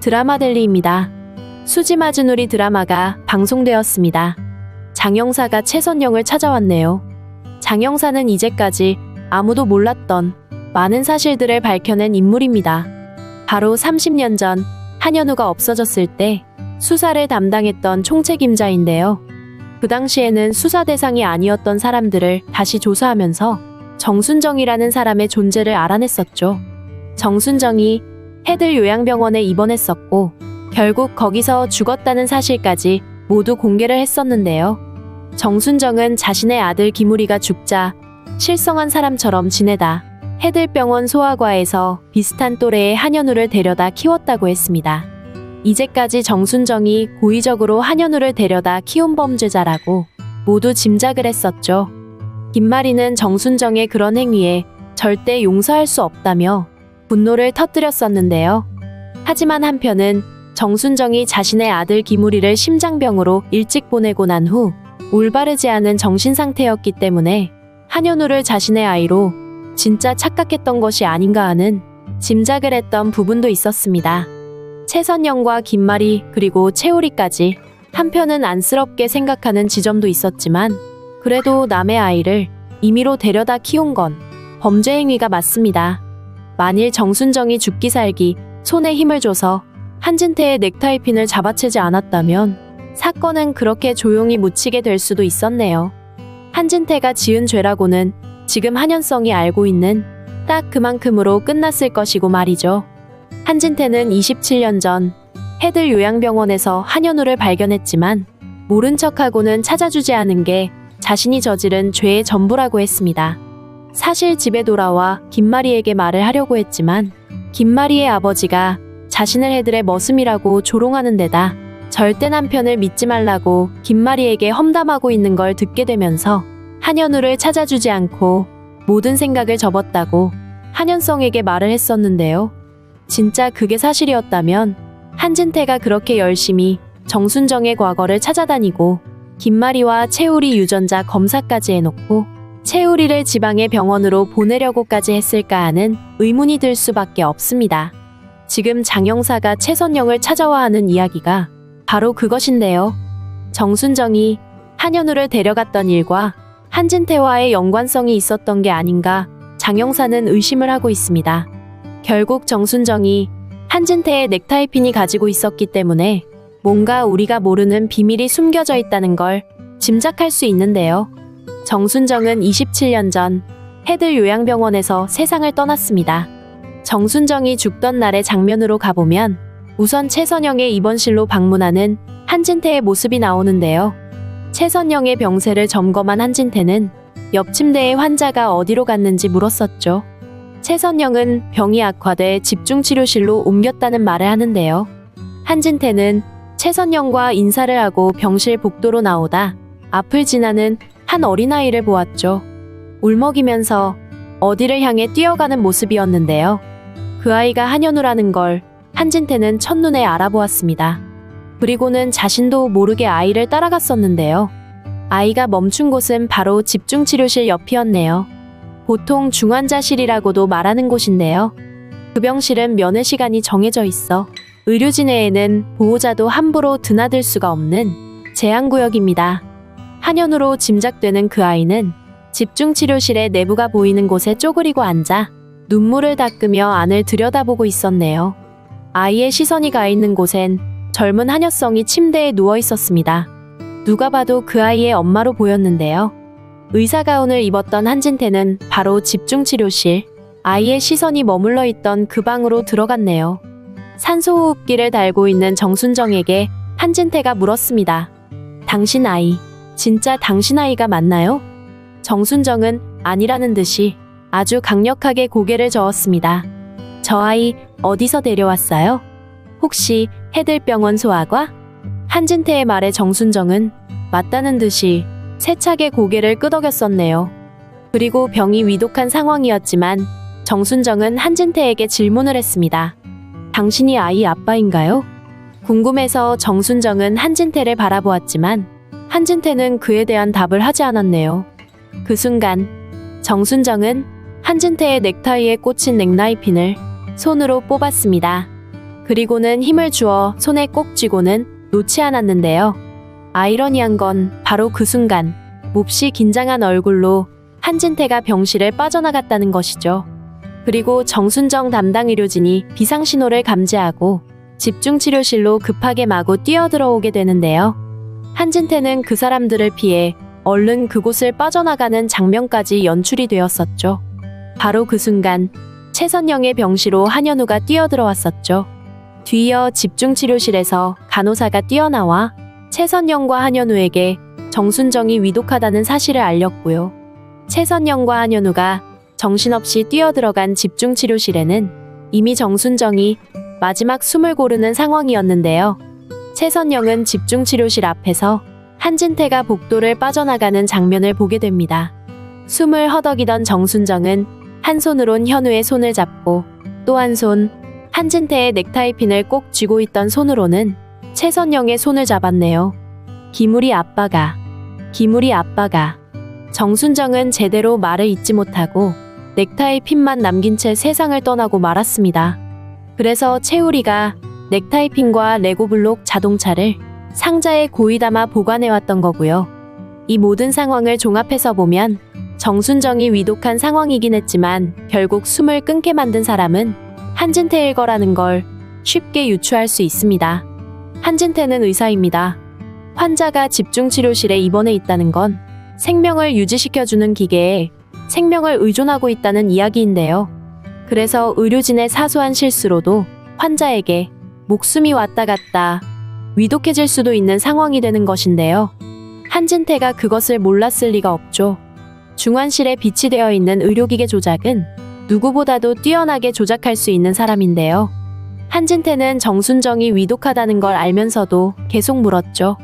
드라마델리입니다. 수지마주누리 드라마가 방송되었습니다. 장영사가 최선영을 찾아왔네요. 장영사는 이제까지 아무도 몰랐던 많은 사실들을 밝혀낸 인물입니다. 바로 30년 전 한현우가 없어졌을 때 수사를 담당했던 총책임자인데요. 그 당시에는 수사 대상이 아니었던 사람들을 다시 조사하면서 정순정이라는 사람의 존재를 알아냈었죠. 정순정이 해들 요양병원에 입원했었고 결국 거기서 죽었다는 사실까지 모두 공개를 했었는데요. 정순정은 자신의 아들 김우리가 죽자 실성한 사람처럼 지내다 해들병원 소아과에서 비슷한 또래의 한현우를 데려다 키웠다고 했습니다. 이제까지 정순정이 고의적으로 한현우를 데려다 키운 범죄자라고 모두 짐작을 했었죠. 김마리는 정순정의 그런 행위에 절대 용서할 수 없다며 분노를 터뜨렸었는데요. 하지만 한편은 정순정이 자신의 아들 김우리를 심장병으로 일찍 보내고 난 후 올바르지 않은 정신상태였기 때문에 한현우를 자신의 아이로 진짜 착각했던 것이 아닌가 하는 짐작을 했던 부분도 있었습니다. 최선영과 김마리 그리고 채우리까지 한편은 안쓰럽게 생각하는 지점도 있었지만 그래도 남의 아이를 임의로 데려다 키운 건 범죄 행위가 맞습니다. 만일 정순정이 죽기 살기 손에 힘을 줘서 한진태의 넥타이 핀을 잡아채지 않았다면 사건은 그렇게 조용히 묻히게 될 수도 있었네요. 한진태가 지은 죄라고는 지금 한현성이 알고 있는 딱 그만큼으로 끝났을 것이고 말이죠. 한진태는 27년 전 해들 요양병원에서 한현우를 발견했지만 모른 척하고는 찾아주지 않은 게 자신이 저지른 죄의 전부라고 했습니다. 사실 집에 돌아와 김마리에게 말을 하려고 했지만 김마리의 아버지가 자신을 해들의 머슴이라고 조롱하는 데다 절대 남편을 믿지 말라고 김마리에게 험담하고 있는 걸 듣게 되면서 한현우를 찾아주지 않고 모든 생각을 접었다고 한현성에게 말을 했었는데요. 진짜 그게 사실이었다면 한진태가 그렇게 열심히 정순정의 과거를 찾아다니고 김마리와 채우리 유전자 검사까지 해놓고 채우리를 지방의 병원으로 보내려고까지 했을까 하는 의문이 들 수밖에 없습니다. 지금 장영사가 최선영을 찾아와 하는 이야기가 바로 그것인데요. 정순정이 한현우를 데려갔던 일과 한진태와의 연관성이 있었던 게 아닌가 장영사는 의심을 하고 있습니다. 결국 정순정이 한진태의 넥타이핀이 가지고 있었기 때문에 뭔가 우리가 모르는 비밀이 숨겨져 있다는 걸 짐작할 수 있는데요. 정순정은 27년 전 해들 요양병원에서 세상을 떠났습니다. 정순정이 죽던 날의 장면으로 가보면 우선 최선영의 입원실로 방문하는 한진태의 모습이 나오는데요. 최선영의 병세를 점검한 한진태는 옆 침대의 환자가 어디로 갔는지 물었었죠. 최선영은 병이 악화돼 집중치료실로 옮겼다는 말을 하는데요. 한진태는 최선영과 인사를 하고 병실 복도로 나오다 앞을 지나는 한 어린아이를 보았죠. 울먹이면서 어디를 향해 뛰어가는 모습이었는데요. 그 아이가 한현우라는 걸 한진태는 첫눈에 알아보았습니다. 그리고는 자신도 모르게 아이를 따라갔었는데요. 아이가 멈춘 곳은 바로 집중치료실 옆이었네요. 보통 중환자실이라고도 말하는 곳인데요. 그 병실은 면회 시간이 정해져 있어 의료진 외에는 보호자도 함부로 드나들 수가 없는 제한구역입니다. 한현우로 짐작되는 그 아이는 집중치료실의 내부가 보이는 곳에 쪼그리고 앉아 눈물을 닦으며 안을 들여다보고 있었네요. 아이의 시선이 가 있는 곳엔 젊은 한여성이 침대에 누워 있었습니다. 누가 봐도 그 아이의 엄마로 보였는데요. 의사 가운을 입었던 한진태는 바로 집중치료실, 아이의 시선이 머물러 있던 그 방으로 들어갔네요. 산소호흡기를 달고 있는 정순정에게 한진태가 물었습니다. 당신 아이, 진짜 당신 아이가 맞나요? 정순정은 아니라는 듯이 아주 강력하게 고개를 저었습니다. 저 아이 어디서 데려왔어요? 혹시 해들병원 소아과? 한진태의 말에 정순정은 맞다는 듯이 세차게 고개를 끄덕였었네요. 그리고 병이 위독한 상황이었지만 정순정은 한진태에게 질문을 했습니다. 당신이 아이 아빠인가요? 궁금해서 정순정은 한진태를 바라보았지만 한진태는 그에 대한 답을 하지 않았네요. 그 순간 정순정은 한진태의 넥타이에 꽂힌 넥라이핀을 손으로 뽑았습니다. 그리고는 힘을 주어 손에 꼭 쥐고는 놓지 않았는데요. 아이러니한 건 바로 그 순간 몹시 긴장한 얼굴로 한진태가 병실을 빠져나갔다는 것이죠. 그리고 정순정 담당 의료진이 비상신호를 감지하고 집중치료실로 급하게 마구 뛰어들어오게 되는데요. 한진태는 그 사람들을 피해 얼른 그곳을 빠져나가는 장면까지 연출이 되었었죠. 바로 그 순간 최선영의 병실로 한현우가 뛰어들어왔었죠. 뒤이어 집중치료실에서 간호사가 뛰어나와 최선영과 한현우에게 정순정이 위독하다는 사실을 알렸고요. 최선영과 한현우가 정신없이 뛰어들어간 집중치료실에는 이미 정순정이 마지막 숨을 고르는 상황이었는데요. 최선영은 집중치료실 앞에서 한진태가 복도를 빠져나가는 장면을 보게 됩니다. 숨을 허덕이던 정순정은 한 손으론 현우의 손을 잡고 또 한 손 한진태의 넥타이핀을 꼭 쥐고 있던 손으로는 최선영의 손을 잡았네요. 기물이 아빠가 정순정은 제대로 말을 잇지 못하고 넥타이핀만 남긴 채 세상을 떠나고 말았습니다. 그래서 채우리가 넥타이핀과 레고블록 자동차를 상자에 고이 담아 보관해왔던 거고요. 이 모든 상황을 종합해서 보면 정순정이 위독한 상황이긴 했지만 결국 숨을 끊게 만든 사람은 한진태일 거라는 걸 쉽게 유추할 수 있습니다. 한진태는 의사입니다. 환자가 집중치료실에 입원해 있다는 건 생명을 유지시켜주는 기계에 생명을 의존하고 있다는 이야기인데요. 그래서 의료진의 사소한 실수로도 환자에게 목숨이 왔다 갔다 위독해질 수도 있는 상황이 되는 것인데요. 한진태가 그것을 몰랐을 리가 없죠. 중환실에 비치되어 있는 의료기계 조작은 누구보다도 뛰어나게 조작할 수 있는 사람인데요. 한진태는 정순정이 위독하다는 걸 알면서도 계속 물었죠.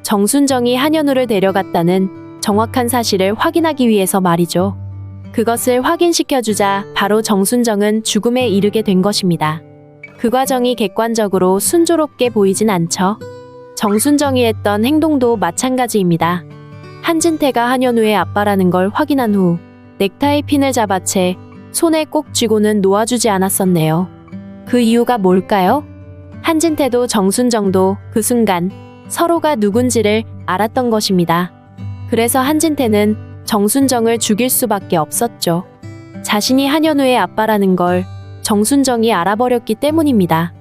정순정이 한현우를 데려갔다는 정확한 사실을 확인하기 위해서 말이죠. 그것을 확인시켜주자 바로 정순정은 죽음에 이르게 된 것입니다. 그 과정이 객관적으로 순조롭게 보이진 않죠. 정순정이 했던 행동도 마찬가지입니다. 한진태가 한현우의 아빠라는 걸 확인한 후 넥타이 핀을 잡아 채 손에 꼭 쥐고는 놓아주지 않았었네요. 그 이유가 뭘까요? 한진태도 정순정도 그 순간 서로가 누군지를 알았던 것입니다. 그래서 한진태는 정순정을 죽일 수밖에 없었죠. 자신이 한현우의 아빠라는 걸 정순정이 알아버렸기 때문입니다.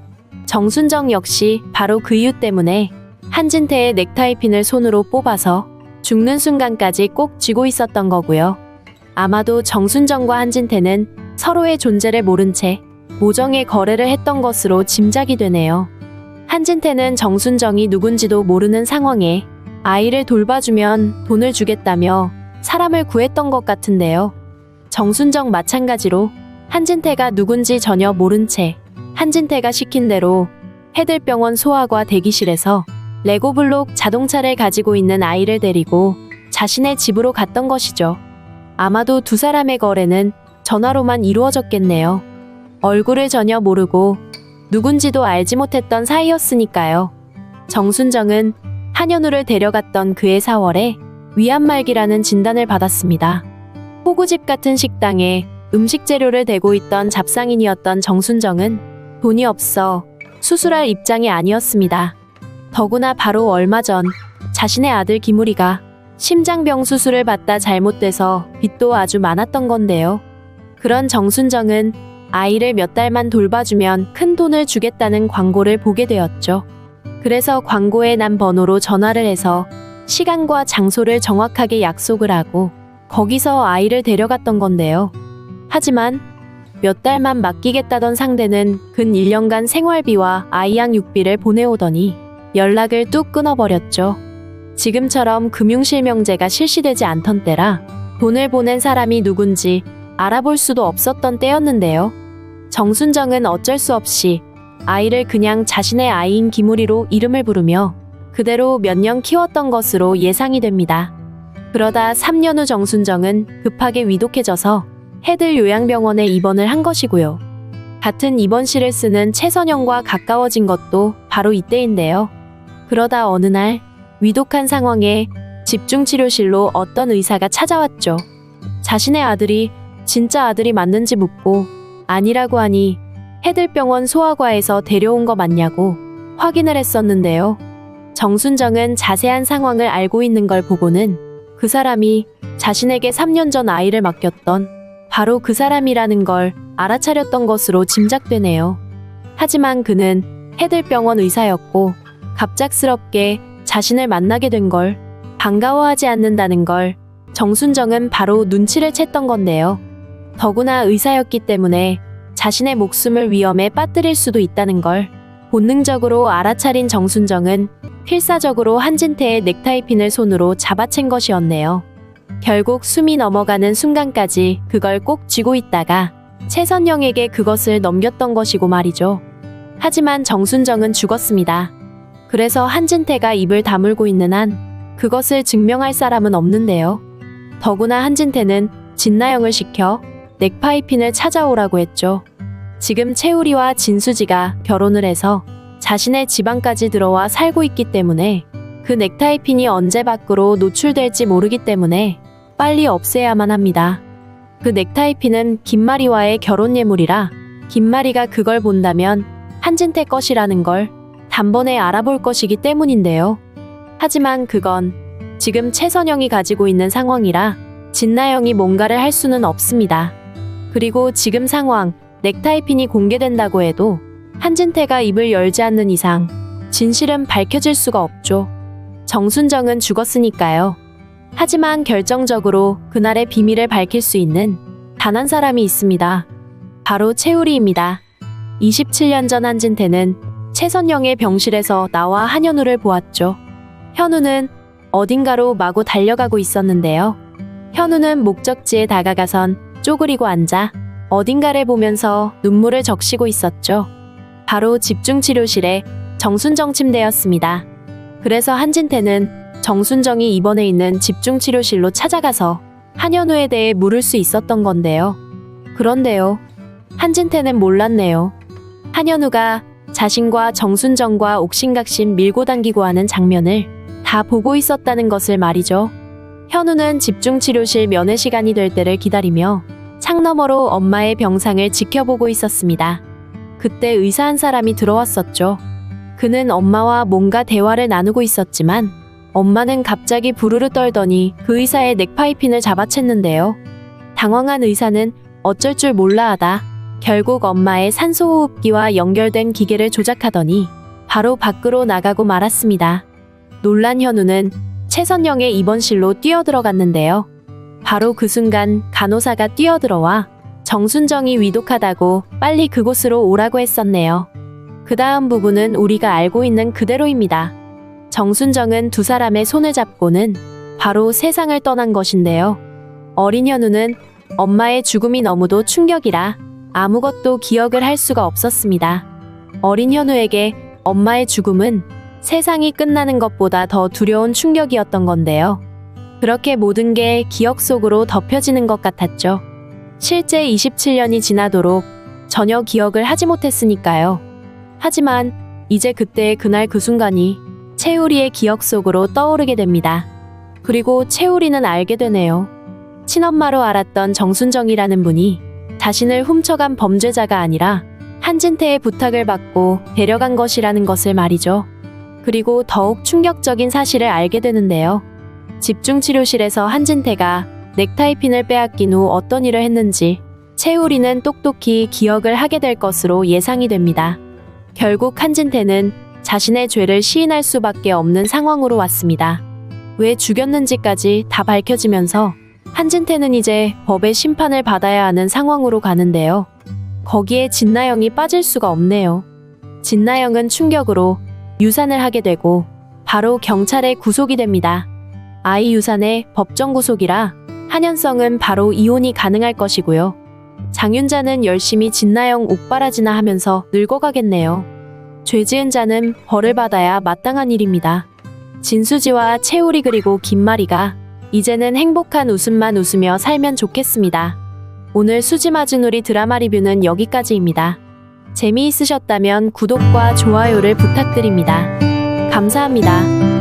정순정 역시 바로 그 이유 때문에 한진태의 넥타이핀을 손으로 뽑아서 죽는 순간까지 꼭 쥐고 있었던 거고요. 아마도 정순정과 한진태는 서로의 존재를 모른 채 모정의 거래를 했던 것으로 짐작이 되네요. 한진태는 정순정이 누군지도 모르는 상황에 아이를 돌봐주면 돈을 주겠다며 사람을 구했던 것 같은데요. 정순정 마찬가지로 한진태가 누군지 전혀 모른 채 한진태가 시킨 대로 해들병원 소아과 대기실에서 레고블록 자동차를 가지고 있는 아이를 데리고 자신의 집으로 갔던 것이죠. 아마도 두 사람의 거래는 전화로만 이루어졌겠네요. 얼굴을 전혀 모르고 누군지도 알지 못했던 사이였으니까요. 정순정은 한현우를 데려갔던 그해 4월에 위암말기라는 진단을 받았습니다. 호구집 같은 식당에 음식 재료를 대고 있던 잡상인이었던 정순정은 돈이 없어 수술할 입장이 아니었습니다. 더구나 바로 얼마 전 자신의 아들 기무리가 심장병 수술을 받다 잘못돼서 빚도 아주 많았던 건데요. 그런 정순정은 아이를 몇 달만 돌봐주면 큰 돈을 주겠다는 광고를 보게 되었죠. 그래서 광고에 난 번호로 전화를 해서 시간과 장소를 정확하게 약속을 하고 거기서 아이를 데려갔던 건데요. 하지만 몇 달만 맡기겠다던 상대는 근 1년간 생활비와 아이 양육비를 보내오더니 연락을 뚝 끊어버렸죠. 지금처럼 금융실명제가 실시되지 않던 때라 돈을 보낸 사람이 누군지 알아볼 수도 없었던 때였는데요. 정순정은 어쩔 수 없이 아이를 그냥 자신의 아이인 기무리로 이름을 부르며 그대로 몇 년 키웠던 것으로 예상이 됩니다. 그러다 3년 후 정순정은 급하게 위독해져서 해들 요양병원에 입원을 한 것이고요. 같은 입원실을 쓰는 최선영과 가까워진 것도 바로 이때인데요. 그러다 어느 날 위독한 상황에 집중치료실로 어떤 의사가 찾아왔죠. 자신의 아들이 진짜 아들이 맞는지 묻고 아니라고 하니 해들병원 소아과에서 데려온 거 맞냐고 확인을 했었는데요. 정순정은 자세한 상황을 알고 있는 걸 보고는 그 사람이 자신에게 3년 전 아이를 맡겼던 바로 그 사람이라는 걸 알아차렸던 것으로 짐작되네요. 하지만 그는 해들병원 의사였고 갑작스럽게 자신을 만나게 된 걸 반가워하지 않는다는 걸 정순정은 바로 눈치를 챘던 건데요. 더구나 의사였기 때문에 자신의 목숨을 위험에 빠뜨릴 수도 있다는 걸 본능적으로 알아차린 정순정은 필사적으로 한진태의 넥타이핀을 손으로 잡아챈 것이었네요. 결국 숨이 넘어가는 순간까지 그걸 꼭 쥐고 있다가 최선영에게 그것을 넘겼던 것이고 말이죠. 하지만 정순정은 죽었습니다. 그래서 한진태가 입을 다물고 있는 한 그것을 증명할 사람은 없는데요. 더구나 한진태는 진나영을 시켜 넥타이핀을 찾아오라고 했죠. 지금 채우리와 진수지가 결혼을 해서 자신의 집안까지 들어와 살고 있기 때문에 그 넥타이핀이 언제 밖으로 노출될지 모르기 때문에 빨리 없애야만 합니다. 그 넥타이핀은 김마리와의 결혼 예물이라 김마리가 그걸 본다면 한진태 것이라는 걸 단번에 알아볼 것이기 때문인데요. 하지만 그건 지금 최선영이 가지고 있는 상황이라 진나영이 뭔가를 할 수는 없습니다. 그리고 지금 상황, 넥타이핀이 공개된다고 해도 한진태가 입을 열지 않는 이상 진실은 밝혀질 수가 없죠. 정순정은 죽었으니까요. 하지만 결정적으로 그날의 비밀을 밝힐 수 있는 단 한 사람이 있습니다. 바로 채우리입니다. 27년 전 한진태는 최선영의 병실에서 나와 한현우를 보았죠. 현우는 어딘가로 마구 달려가고 있었는데요. 현우는 목적지에 다가가선 쪼그리고 앉아 어딘가를 보면서 눈물을 적시고 있었죠. 바로 집중치료실에 정순정 침대였습니다. 그래서 한진태는 정순정이 입원해 있는 집중치료실로 찾아가서 한현우에 대해 물을 수 있었던 건데요. 그런데요. 한진태는 몰랐네요. 한현우가 자신과 정순정과 옥신각신 밀고 당기고 하는 장면을 다 보고 있었다는 것을 말이죠. 현우는 집중치료실 면회 시간이 될 때를 기다리며 창너머로 엄마의 병상을 지켜보고 있었습니다. 그때 의사 한 사람이 들어왔었죠. 그는 엄마와 뭔가 대화를 나누고 있었지만 엄마는 갑자기 부르르 떨더니 그 의사의 넥타이핀을 잡아챘는데요. 당황한 의사는 어쩔 줄 몰라 하다 결국 엄마의 산소호흡기와 연결된 기계를 조작하더니 바로 밖으로 나가고 말았습니다. 놀란 현우는 최선영의 입원실로 뛰어들어갔는데요. 바로 그 순간 간호사가 뛰어들어와 정순정이 위독하다고 빨리 그곳으로 오라고 했었네요. 그 다음 부분은 우리가 알고 있는 그대로입니다. 정순정은 두 사람의 손을 잡고는 바로 세상을 떠난 것인데요. 어린 현우는 엄마의 죽음이 너무도 충격이라 아무것도 기억을 할 수가 없었습니다. 어린 현우에게 엄마의 죽음은 세상이 끝나는 것보다 더 두려운 충격이었던 건데요. 그렇게 모든 게 기억 속으로 덮여지는 것 같았죠. 실제 27년이 지나도록 전혀 기억을 하지 못했으니까요. 하지만 이제 그때의 그날 그 순간이 채우리의 기억 속으로 떠오르게 됩니다. 그리고 채우리는 알게 되네요. 친엄마로 알았던 정순정이라는 분이 자신을 훔쳐간 범죄자가 아니라 한진태의 부탁을 받고 데려간 것이라는 것을 말이죠. 그리고 더욱 충격적인 사실을 알게 되는데요. 집중치료실에서 한진태가 넥타이핀을 빼앗긴 후 어떤 일을 했는지 채우리는 똑똑히 기억을 하게 될 것으로 예상이 됩니다. 결국 한진태는 자신의 죄를 시인할 수밖에 없는 상황으로 왔습니다. 왜 죽였는지까지 다 밝혀지면서 한진태는 이제 법의 심판을 받아야 하는 상황으로 가는데요. 거기에 진나영이 빠질 수가 없네요. 진나영은 충격으로 유산을 하게 되고 바로 경찰에 구속이 됩니다. 아이 유산의 법정 구속이라 한현성은 바로 이혼이 가능할 것이고요. 장윤자는 열심히 진나영 옥바라지나 하면서 늙어가겠네요. 죄 지은 자는 벌을 받아야 마땅한 일입니다. 진수지와 채우리 그리고 김마리가 이제는 행복한 웃음만 웃으며 살면 좋겠습니다. 오늘 수지마주놀이 드라마 리뷰는 여기까지입니다. 재미있으셨다면 구독과 좋아요를 부탁드립니다. 감사합니다.